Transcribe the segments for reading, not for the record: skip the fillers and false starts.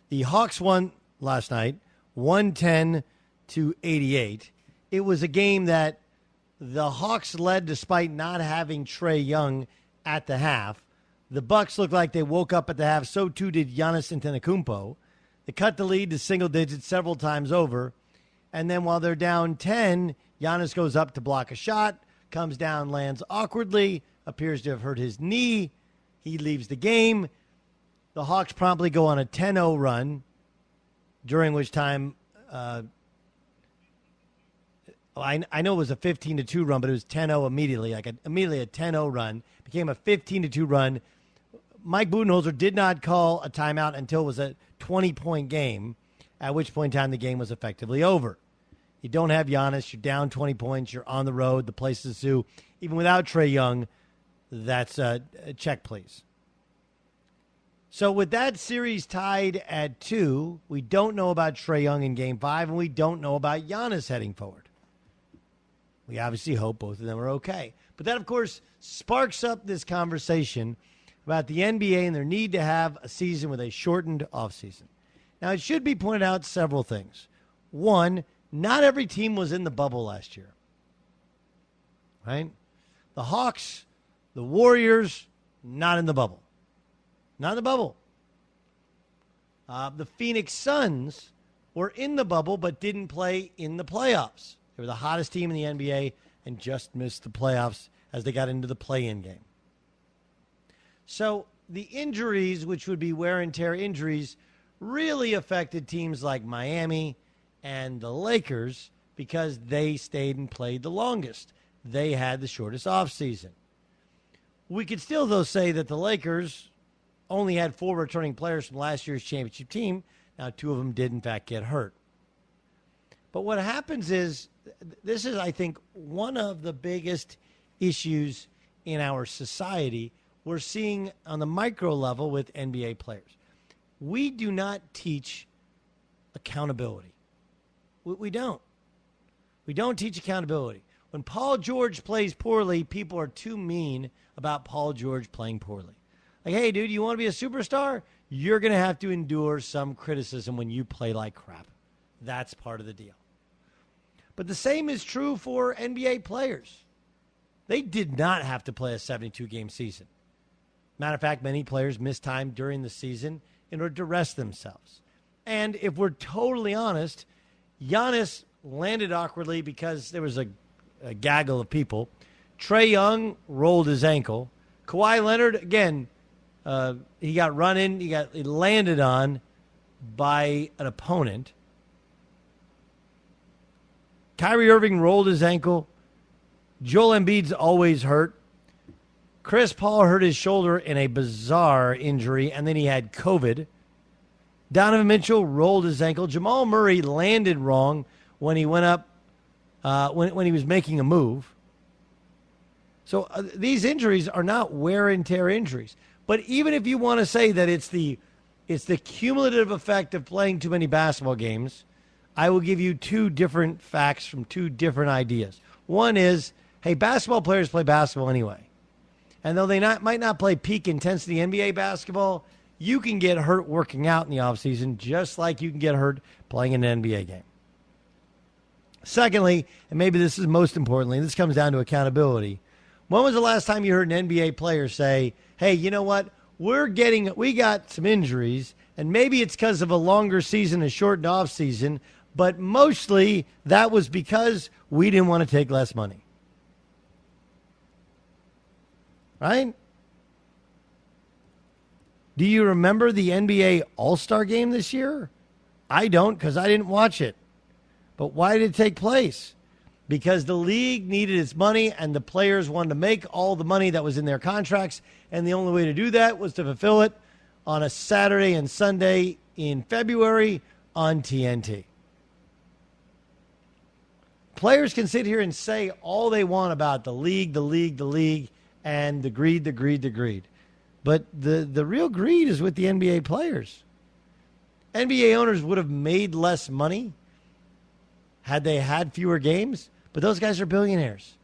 The Hawks won last night, 110-88. It was a game that the Hawks led despite not having Trae Young at the half. The Bucks looked like they woke up at the half. So too did Giannis Antetokounmpo. They cut the lead to single digits several times over. And then while they're down 10, Giannis goes up to block a shot, comes down, lands awkwardly, appears to have hurt his knee. He leaves the game. The Hawks promptly go on a 10-0 run, during which time I know it was a 15-2 run, but it was 10-0 immediately, immediately a 10-0 run. Became a 15-2 run. Mike Budenholzer did not call a timeout until it was a 20-point game, at which point in time the game was effectively over. You don't have Giannis. You're down 20 points. You're on the road. The place is due. Even without Trae Young, that's a check, please. So with that series tied at 2, we don't know about Trae Young in Game 5, and we don't know about Giannis heading forward. We obviously hope both of them are okay. But that, of course, sparks up this conversation about the NBA and their need to have a season with a shortened offseason. Now, it should be pointed out several things. One, not every team was in the bubble last year. Right? The Hawks, the Warriors, not in the bubble. Not in the bubble. The Phoenix Suns were in the bubble but didn't play in the playoffs. They were the hottest team in the NBA and just missed the playoffs as they got into the play-in game. So the injuries, which would be wear and tear injuries, really affected teams like Miami and the Lakers because they stayed and played the longest. They had the shortest offseason. We could still, though, say that the Lakers only had 4 returning players from last year's championship team. Now, 2 of them did, in fact, get hurt. But what happens is, this is, I think, one of the biggest issues in our society we're seeing on the micro level with NBA players. We do not teach accountability. We don't. We don't teach accountability. When Paul George plays poorly, people are too mean about Paul George playing poorly. Like, hey, dude, you want to be a superstar? You're going to have to endure some criticism when you play like crap. That's part of the deal. But the same is true for NBA players. They did not have to play a 72-game season. Matter of fact, many players missed time during the season in order to rest themselves. And if we're totally honest, Giannis landed awkwardly because there was a gaggle of people. Trae Young rolled his ankle. Kawhi Leonard, again, he got run in. He landed on by an opponent. Kyrie Irving rolled his ankle. Joel Embiid's always hurt. Chris Paul hurt his shoulder in a bizarre injury, and then he had COVID. Donovan Mitchell rolled his ankle. Jamal Murray landed wrong when he went up, when he was making a move. So these injuries are not wear and tear injuries. But even if you want to say that it's the cumulative effect of playing too many basketball games, I will give you 2 different facts from 2 different ideas. One is, hey, basketball players play basketball anyway. And though they might not play peak intensity NBA basketball, you can get hurt working out in the offseason just like you can get hurt playing an NBA game. Secondly, and maybe this is most importantly, this comes down to accountability. When was the last time you heard an NBA player say, hey, you know what? We got some injuries, and maybe it's because of a longer season, a shortened off season, but mostly that was because we didn't want to take less money. Right? Do you remember the NBA All-Star Game this year? I don't, because I didn't watch it. But why did it take place? Because the league needed its money and the players wanted to make all the money that was in their contracts, and the only way to do that was to fulfill it on a Saturday and Sunday in February on TNT. Players can sit here and say all they want about the league, and the greed. But the real greed is with the NBA players. NBA owners would have made less money had they had fewer games, but those guys are billionaires.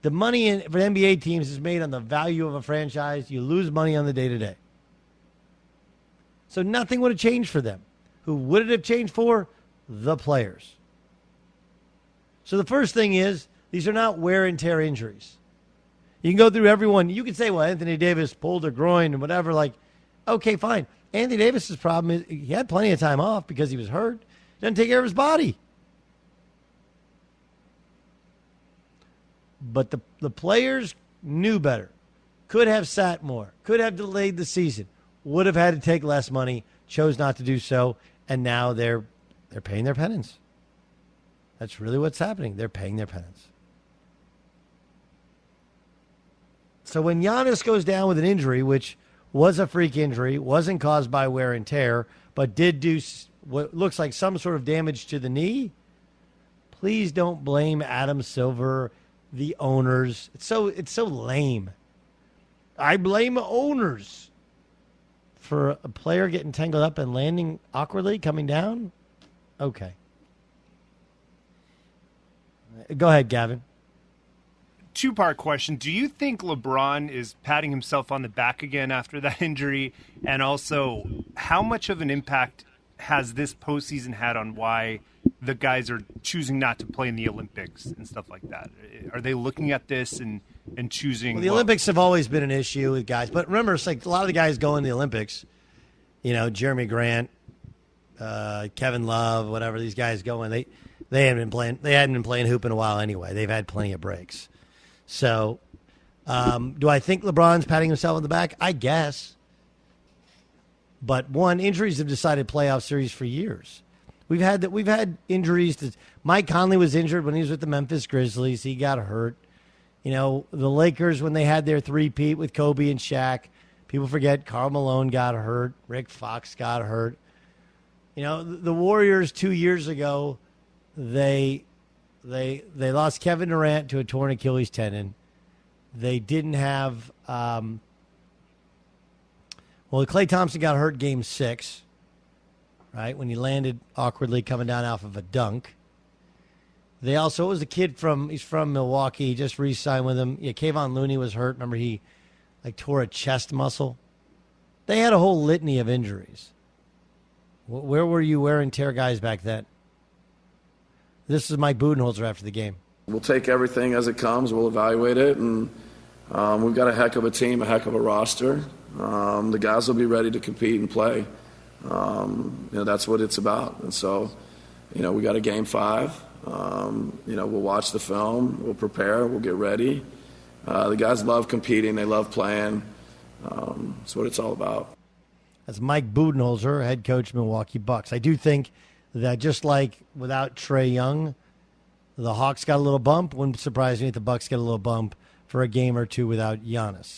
The money for NBA teams is made on the value of a franchise. You lose money on the day-to-day. So nothing would have changed for them. Who would it have changed for? The players. So the first thing is, these are not wear and tear injuries. You can go through everyone. You can say, well, Anthony Davis pulled a groin and whatever. Like, okay, fine. Anthony Davis's problem is he had plenty of time off because he was hurt. He doesn't take care of his body. But the players knew better. Could have sat more. Could have delayed the season. Would have had to take less money. Chose not to do so. And now they're paying their penance. That's really what's happening. They're paying their penance. So when Giannis goes down with an injury, which was a freak injury, wasn't caused by wear and tear, but did do what looks like some sort of damage to the knee, please don't blame Adam Silver, the owners. It's so lame. I blame owners for a player getting tangled up and landing awkwardly, coming down. Okay. Go ahead, Gavin. Two-part question. Do you think LeBron is patting himself on the back again after that injury? And also, how much of an impact has this postseason had on why the guys are choosing not to play in the Olympics and stuff like that? Are they looking at this and choosing? Well, the Olympics have always been an issue with guys. But remember, it's like a lot of the guys going to the Olympics, Jeremy Grant, Kevin Love, whatever, these guys going, they hadn't been playing hoop in a while anyway. They've had plenty of breaks. So, do I think LeBron's patting himself on the back? I guess. But injuries have decided playoff series for years. We've had injuries. Mike Conley was injured when he was with the Memphis Grizzlies. He got hurt. The Lakers, when they had their three-peat with Kobe and Shaq, people forget Karl Malone got hurt. Rick Fox got hurt. The Warriors 2 years ago, they lost Kevin Durant to a torn Achilles tendon. They didn't have Klay Thompson got hurt game 6, right, when he landed awkwardly coming down off of a dunk. They also, it was a kid he's from Milwaukee. He just re-signed with him. Yeah, Kayvon Looney was hurt. Remember, he tore a chest muscle. They had a whole litany of injuries. Where were you wear and tear guys back then? This is Mike Budenholzer after the game. We'll take everything as it comes. We'll evaluate it, and we've got a heck of a team, a heck of a roster. The guys will be ready to compete and play. That's what it's about. And so, we got a game 5. We'll watch the film. We'll prepare. We'll get ready. The guys love competing. They love playing. That's what it's all about. That's Mike Budenholzer, head coach of Milwaukee Bucks. I do think that just like without Trae Young, the Hawks got a little bump. Wouldn't surprise me if the Bucks get a little bump for a game or two without Giannis.